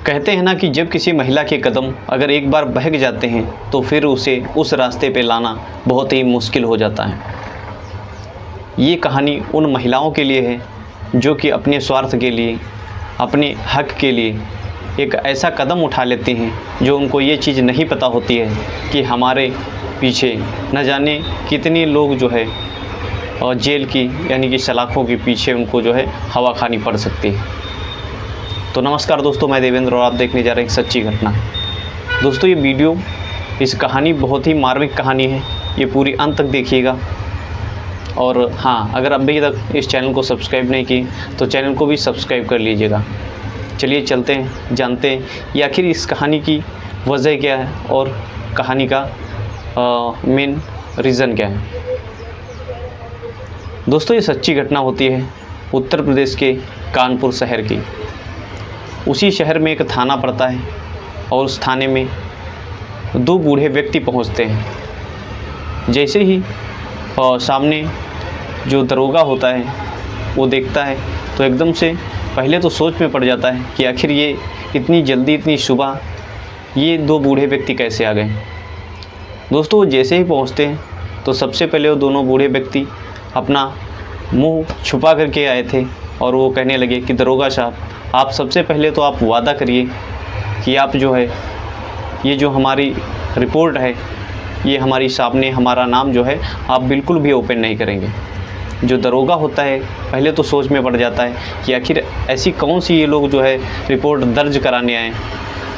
कहते हैं ना कि जब किसी महिला के कदम अगर एक बार बहक जाते हैं तो फिर उसे उस रास्ते पे लाना बहुत ही मुश्किल हो जाता है। ये कहानी उन महिलाओं के लिए है जो कि अपने स्वार्थ के लिए, अपने हक के लिए एक ऐसा कदम उठा लेती हैं जो उनको ये चीज़ नहीं पता होती है कि हमारे पीछे न जाने कितने लोग जो है और जेल की यानी कि सलाखों के पीछे उनको जो है हवा खानी पड़ सकती है। तो नमस्कार दोस्तों, मैं देवेंद्र और आप देखने जा रहे हैं एक सच्ची घटना। दोस्तों ये वीडियो, इस कहानी बहुत ही मार्मिक कहानी है, ये पूरी अंत तक देखिएगा। और हाँ, अगर अभी तक इस चैनल को सब्सक्राइब नहीं की तो चैनल को भी सब्सक्राइब कर लीजिएगा। चलिए चलते हैं, जानते हैं ये आखिर इस कहानी की वजह क्या है और कहानी का मेन रीज़न क्या है। दोस्तों ये सच्ची घटना होती है उत्तर प्रदेश के कानपुर शहर की। उसी शहर में एक थाना पड़ता है और उस थाने में दो बूढ़े व्यक्ति पहुंचते हैं। जैसे ही सामने जो दरोगा होता है वो देखता है तो एकदम से पहले तो सोच में पड़ जाता है कि आखिर ये इतनी जल्दी, इतनी सुबह ये दो बूढ़े व्यक्ति कैसे आ गए। दोस्तों वो जैसे ही पहुंचते हैं तो सबसे पहले वो दोनों बूढ़े व्यक्ति अपना मुंह छुपा करके आए थे और वो कहने लगे कि दरोगा साहब, आप सबसे पहले तो आप वादा करिए कि आप जो है ये जो हमारी रिपोर्ट है ये हमारी सामने हमारा नाम जो है आप बिल्कुल भी ओपन नहीं करेंगे। जो दरोगा होता है पहले तो सोच में पड़ जाता है कि आखिर ऐसी कौन सी ये लोग जो है रिपोर्ट दर्ज कराने आए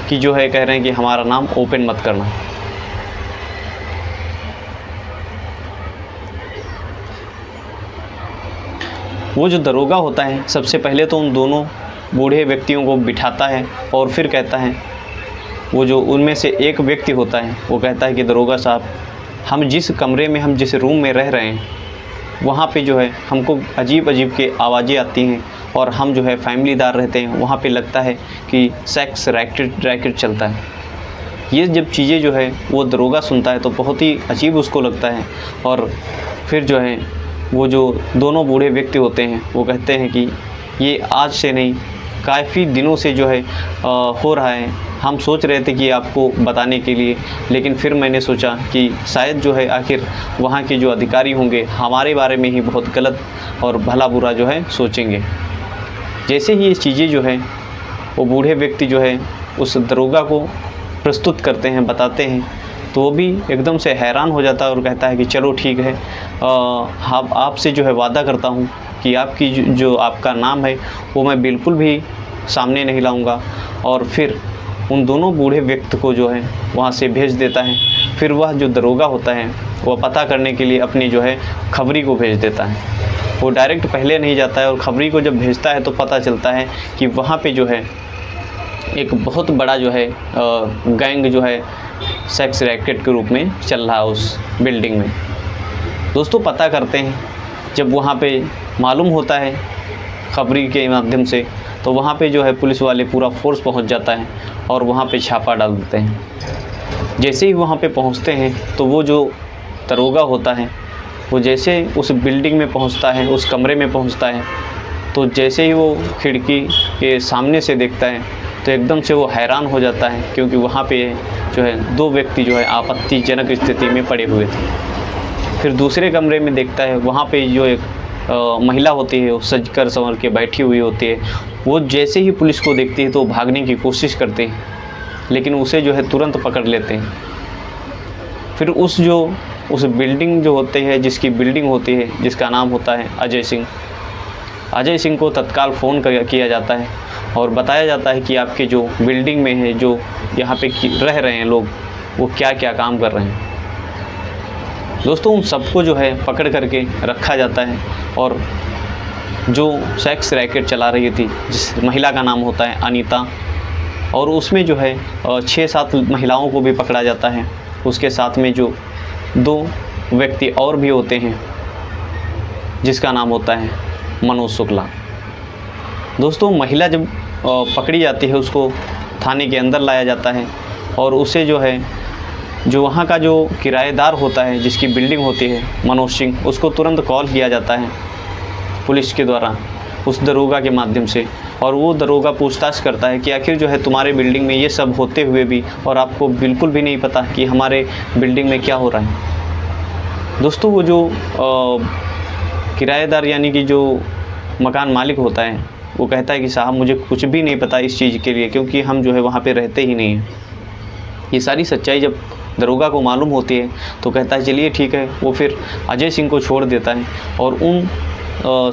कि जो है कह रहे हैं कि हमारा नाम ओपन मत करना। वो जो दरोगा होता है सबसे पहले तो उन दोनों बूढ़े व्यक्तियों को बिठाता है और फिर कहता है, वो जो उनमें से एक व्यक्ति होता है वो कहता है कि दरोगा साहब, हम जिस कमरे में, हम जिस रूम में रह रहे हैं वहाँ पे जो है हमको अजीब अजीब के आवाज़ें आती हैं और हम जो है फैमिलीदार रहते हैं, वहाँ पे लगता है कि सेक्स रैकेट चलता है। ये जब चीज़ें जो है वो दरोगा सुनता है तो बहुत ही अजीब उसको लगता है। और फिर जो है वो जो दोनों बूढ़े व्यक्ति होते हैं वो कहते हैं कि ये आज से नहीं, काफ़ी दिनों से जो है हो रहा है। हम सोच रहे थे कि आपको बताने के लिए, लेकिन फिर मैंने सोचा कि शायद जो है आखिर वहाँ के जो अधिकारी होंगे हमारे बारे में ही बहुत गलत और भला बुरा जो है सोचेंगे। जैसे ही ये चीज़ें जो है वो बूढ़े व्यक्ति जो है उस दरोगा को प्रस्तुत करते हैं, बताते हैं, तो वो भी एकदम से हैरान हो जाता है और कहता है कि चलो ठीक है, आपसे जो है वादा करता हूँ कि आपकी जो आपका नाम है वो मैं बिल्कुल भी सामने नहीं लाऊंगा। और फिर उन दोनों बूढ़े व्यक्ति को जो है वहाँ से भेज देता है। फिर वह जो दरोगा होता है वह पता करने के लिए अपनी जो है खबरी को भेज देता है। वो डायरेक्ट पहले नहीं जाता है और खबरी को जब भेजता है तो पता चलता है कि वहाँ पे जो है एक बहुत बड़ा जो है गैंग जो है सेक्स रैकेट के रूप में चल रहा है उस बिल्डिंग में। दोस्तों पता करते हैं, जब वहाँ पे मालूम होता है खबरी के माध्यम से, तो वहाँ पे जो है पुलिस वाले पूरा फोर्स पहुँच जाता है और वहाँ पे छापा डाल देते हैं। जैसे ही वहाँ पे पहुँचते हैं तो वो जो दरोगा होता है वो जैसे उस बिल्डिंग में पहुँचता है, उस कमरे में पहुँचता है, तो जैसे ही वो खिड़की के सामने से देखता है तो एकदम से वो हैरान हो जाता है, क्योंकि वहाँ पे जो है दो व्यक्ति जो है आपत्तिजनक स्थिति में पड़े हुए थे। फिर दूसरे कमरे में देखता है, वहाँ पे जो एक महिला होती है वो सज कर संवर के बैठी हुई होती है। वो जैसे ही पुलिस को देखती है तो भागने की कोशिश करते हैं, लेकिन उसे जो है तुरंत पकड़ लेते हैं। फिर उस बिल्डिंग जो होती है, जिसकी बिल्डिंग होती है, जिसका नाम होता है अजय सिंह को तत्काल फ़ोन किया जाता है और बताया जाता है कि आपके जो बिल्डिंग में है, जो यहाँ पे रह रहे हैं लोग, वो क्या क्या काम कर रहे हैं। दोस्तों उन सबको जो है पकड़ करके रखा जाता है और जो सेक्स रैकेट चला रही थी, जिस महिला का नाम होता है अनीता, और उसमें जो है 6-7 महिलाओं को भी पकड़ा जाता है। उसके साथ में जो 2 व्यक्ति और भी होते हैं जिसका नाम होता है मनोज शुक्ला। दोस्तों महिला जब पकड़ी जाती है उसको थाने के अंदर लाया जाता है और उसे जो है जो वहाँ का जो किराएदार होता है, जिसकी बिल्डिंग होती है मनोज सिंह, उसको तुरंत कॉल किया जाता है पुलिस के द्वारा उस दरोगा के माध्यम से, और वो दरोगा पूछताछ करता है कि आखिर जो है तुम्हारे बिल्डिंग में ये सब होते हुए भी और आपको बिल्कुल भी नहीं पता कि हमारे बिल्डिंग में क्या हो रहा है। दोस्तों वो जो किराएदार यानी कि जो मकान मालिक होता है वो कहता है कि साहब मुझे कुछ भी नहीं पता इस चीज़ के लिए, क्योंकि हम जो है वहाँ पे रहते ही नहीं हैं। ये सारी सच्चाई जब दरोगा को मालूम होती है तो कहता है चलिए ठीक है। वो फिर अजय सिंह को छोड़ देता है और उन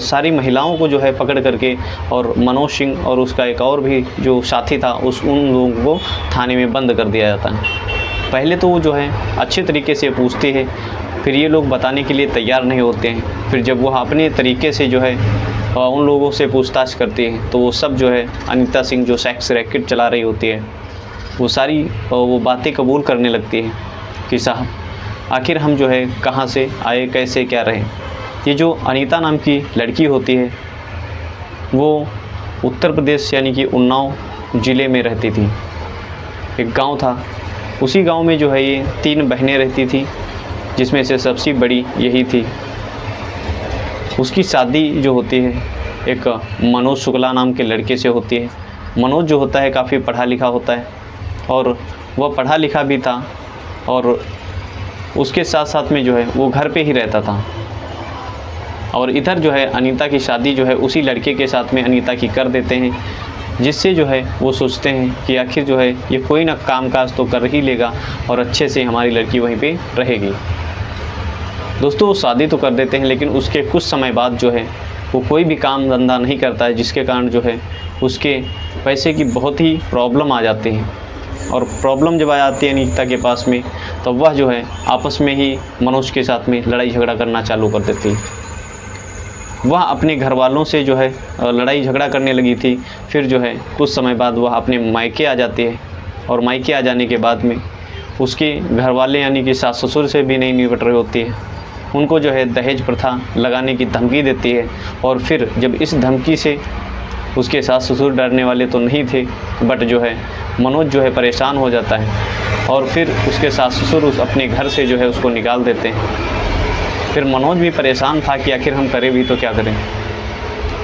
सारी महिलाओं को जो है पकड़ करके और मनोज सिंह और उसका एक और भी जो साथी था उन लोगों को थाने में बंद कर दिया जाता है। पहले तो वो जो है अच्छे तरीके से पूछते हैं, फिर ये लोग बताने के लिए तैयार नहीं होते हैं। फिर जब वह अपने तरीके से जो है उन लोगों से पूछताछ करती है तो वो सब जो है अनीता सिंह जो सेक्स रैकेट चला रही होती है वो सारी वो बातें कबूल करने लगती है कि साहब आखिर हम जो है कहाँ से आए, कैसे क्या रहे। ये जो अनीता नाम की लड़की होती है वो उत्तर प्रदेश यानी कि उन्नाव ज़िले में रहती थी। एक गांव था, उसी गांव में जो है ये 3 बहनें रहती थी, जिसमें से सबसे बड़ी यही थी। उसकी शादी जो होती है एक मनोज शुक्ला नाम के लड़के से होती है। मनोज जो होता है काफ़ी पढ़ा लिखा होता है और वह पढ़ा लिखा भी था, और उसके साथ साथ में जो है वो घर पे ही रहता था। और इधर जो है अनीता की शादी जो है उसी लड़के के साथ में अनीता की कर देते हैं, जिससे जो है वो सोचते हैं कि आखिर जो है ये कोई ना कामकाज तो कर ही लेगा और अच्छे से हमारी लड़की वहीं पे रहेगी। दोस्तों वो शादी तो कर देते हैं, लेकिन उसके कुछ समय बाद जो है वो कोई भी काम धंधा नहीं करता है, जिसके कारण जो है उसके पैसे की बहुत ही प्रॉब्लम आ जाती है। और प्रॉब्लम जब आ जाती है अनीता के पास में तो वह जो है आपस में ही मनोज के साथ में लड़ाई झगड़ा करना चालू कर देती है। वह अपने घर वालों से जो है लड़ाई झगड़ा करने लगी थी। फिर जो है कुछ समय बाद वह अपने मायके आ जाती है, और मायके आ जाने के बाद में उसके घर वाले यानी कि सास ससुर से भी नहीं निपट रही होती है। उनको जो है दहेज प्रथा लगाने की धमकी देती है, और फिर जब इस धमकी से उसके सास ससुर डरने वाले तो नहीं थे, बट जो है मनोज जो है परेशान हो जाता है, और फिर उसके सास ससुर उस अपने घर से जो है उसको निकाल देते हैं। फिर मनोज भी परेशान था कि आखिर हम करें भी तो क्या करें।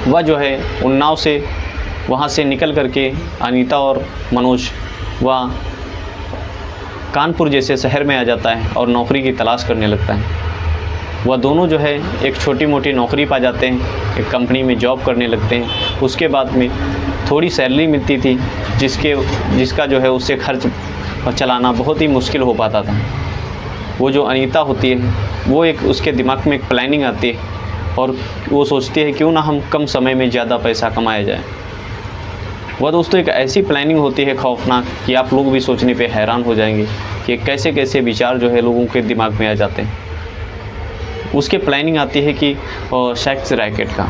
वह जो है उन्नाव से वहाँ से निकल करके अनीता और मनोज वह कानपुर जैसे शहर में आ जाता है और नौकरी की तलाश करने लगता है। वह दोनों जो है एक छोटी मोटी नौकरी पा जाते हैं, एक कंपनी में जॉब करने लगते हैं। उसके बाद में थोड़ी सैलरी मिलती थी, जिसका जो है उससे खर्च चलाना बहुत ही मुश्किल हो पाता था। वो जो अनीता होती है वो एक उसके दिमाग में एक प्लानिंग आती है, और वो सोचती है क्यों ना हम कम समय में ज़्यादा पैसा कमाया जाए। वह दोस्तों एक ऐसी प्लानिंग होती है खौफनाक कि आप लोग भी सोचने पे हैरान हो जाएंगे कि कैसे कैसे विचार जो है लोगों के दिमाग में आ जाते हैं। उसके प्लानिंग आती है कि सेक्स रैकेट का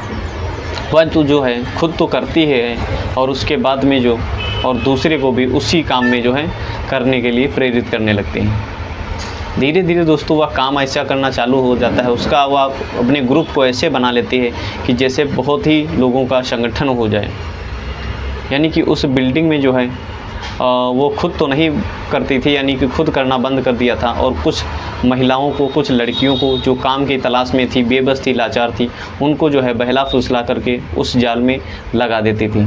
वह तो जो है खुद तो करती है, और उसके बाद में जो और दूसरे को भी उसी काम में जो है करने के लिए प्रेरित करने लगते हैं। धीरे धीरे दोस्तों वह काम ऐसा करना चालू हो जाता है, उसका वह अपने ग्रुप को ऐसे बना लेती है कि जैसे बहुत ही लोगों का संगठन हो जाए। यानी कि उस बिल्डिंग में जो है वो खुद तो नहीं करती थी, यानी कि खुद करना बंद कर दिया था, और कुछ महिलाओं को, कुछ लड़कियों को जो काम की तलाश में थी, बेबस थी, लाचार थी, उनको जो है बहला फुसला करके उस जाल में लगा देती थी।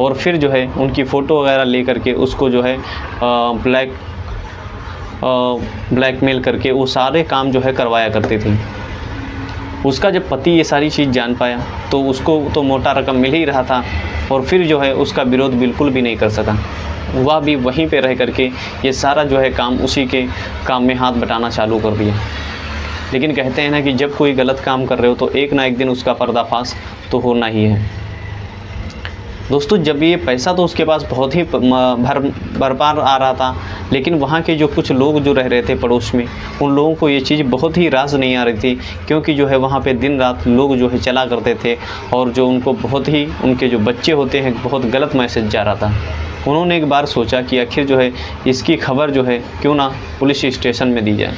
और फिर जो है उनकी फ़ोटो वगैरह ले करके उसको जो है ब्लैकमेल करके वो सारे काम जो है करवाया करती थी। उसका जब पति ये सारी चीज़ जान पाया तो उसको तो मोटा रकम मिल ही रहा था, और फिर जो है उसका विरोध बिल्कुल भी नहीं कर सका। वह भी वहीं पे रह करके ये सारा जो है काम उसी के काम में हाथ बटाना चालू कर दिया। लेकिन कहते हैं ना कि जब कोई गलत काम कर रहे हो तो एक ना एक दिन उसका पर्दाफाश तो होना ही है। दोस्तों जब ये पैसा तो उसके पास बहुत ही भरपार आ रहा था, लेकिन वहाँ के जो कुछ लोग जो रह रहे थे पड़ोस में, उन लोगों को ये चीज़ बहुत ही रास नहीं आ रही थी, क्योंकि जो है वहाँ पे दिन रात लोग जो है चला करते थे, और जो उनको बहुत ही उनके जो बच्चे होते हैं बहुत गलत मैसेज जा रहा था। उन्होंने एक बार सोचा कि आखिर जो है इसकी खबर जो है क्यों ना पुलिस स्टेशन में दी जाए।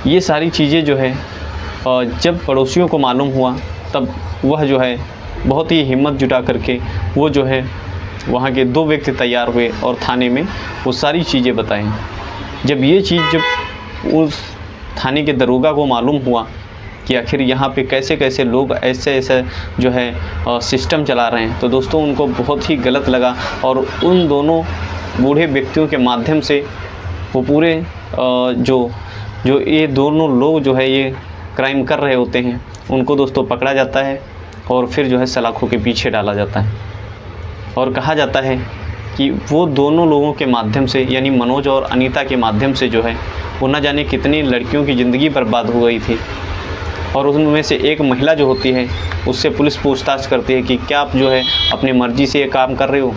ये सारी चीज़ें जो है जब पड़ोसियों को मालूम हुआ तब वह जो है बहुत ही हिम्मत जुटा करके वो जो है वहाँ के 2 व्यक्ति तैयार हुए और थाने में वो सारी चीज़ें बताएं। जब ये चीज़ जब उस थाने के दरोगा को मालूम हुआ कि आखिर यहाँ पे कैसे कैसे लोग ऐसे ऐसे जो है सिस्टम चला रहे हैं। तो दोस्तों उनको बहुत ही गलत लगा और उन दोनों बूढ़े व्यक्तियों के माध्यम से वो पूरे जो ये दोनों लोग जो है ये क्राइम कर रहे होते हैं उनको दोस्तों पकड़ा जाता है और फिर जो है सलाखों के पीछे डाला जाता है। और कहा जाता है कि वो दोनों लोगों के माध्यम से यानी मनोज और अनीता के माध्यम से जो है वो न जाने कितनी लड़कियों की ज़िंदगी बर्बाद हो गई थी। और उनमें से एक महिला जो होती है उससे पुलिस पूछताछ करती है कि क्या आप जो है अपनी मर्ज़ी से ये काम कर रहे हो।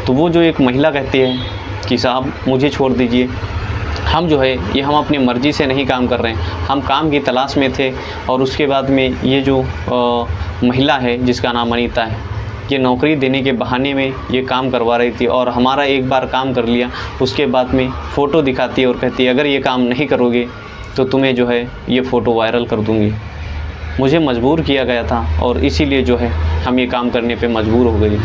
तो वो जो एक महिला कहती है कि साहब मुझे छोड़ दीजिए, हम जो है ये हम अपनी मर्ज़ी से नहीं काम कर रहे हैं, हम काम की तलाश में थे। और उसके बाद में ये जो महिला है जिसका नाम अनीता है, ये नौकरी देने के बहाने में ये काम करवा रही थी और हमारा एक बार काम कर लिया, उसके बाद में फ़ोटो दिखाती है और कहती है अगर ये काम नहीं करोगे तो तुम्हें जो है ये फ़ोटो वायरल कर दूँगी। मुझे मजबूर किया गया था और इसीलिए जो है हम ये काम करने पे मजबूर हो गए।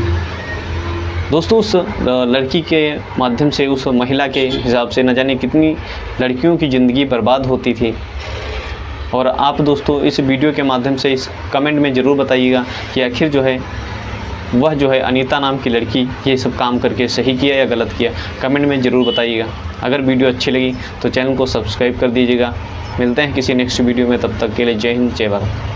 दोस्तों उस लड़की के माध्यम से, उस महिला के हिसाब से न जाने कितनी लड़कियों की ज़िंदगी बर्बाद होती थी। और आप दोस्तों इस वीडियो के माध्यम से इस कमेंट में ज़रूर बताइएगा कि आखिर जो है वह जो है अनीता नाम की लड़की ये सब काम करके सही किया या गलत किया, कमेंट में ज़रूर बताइएगा। अगर वीडियो अच्छी लगी तो चैनल को सब्सक्राइब कर दीजिएगा। मिलते हैं किसी नेक्स्ट वीडियो में, तब तक के लिए जय हिंद जय भारत।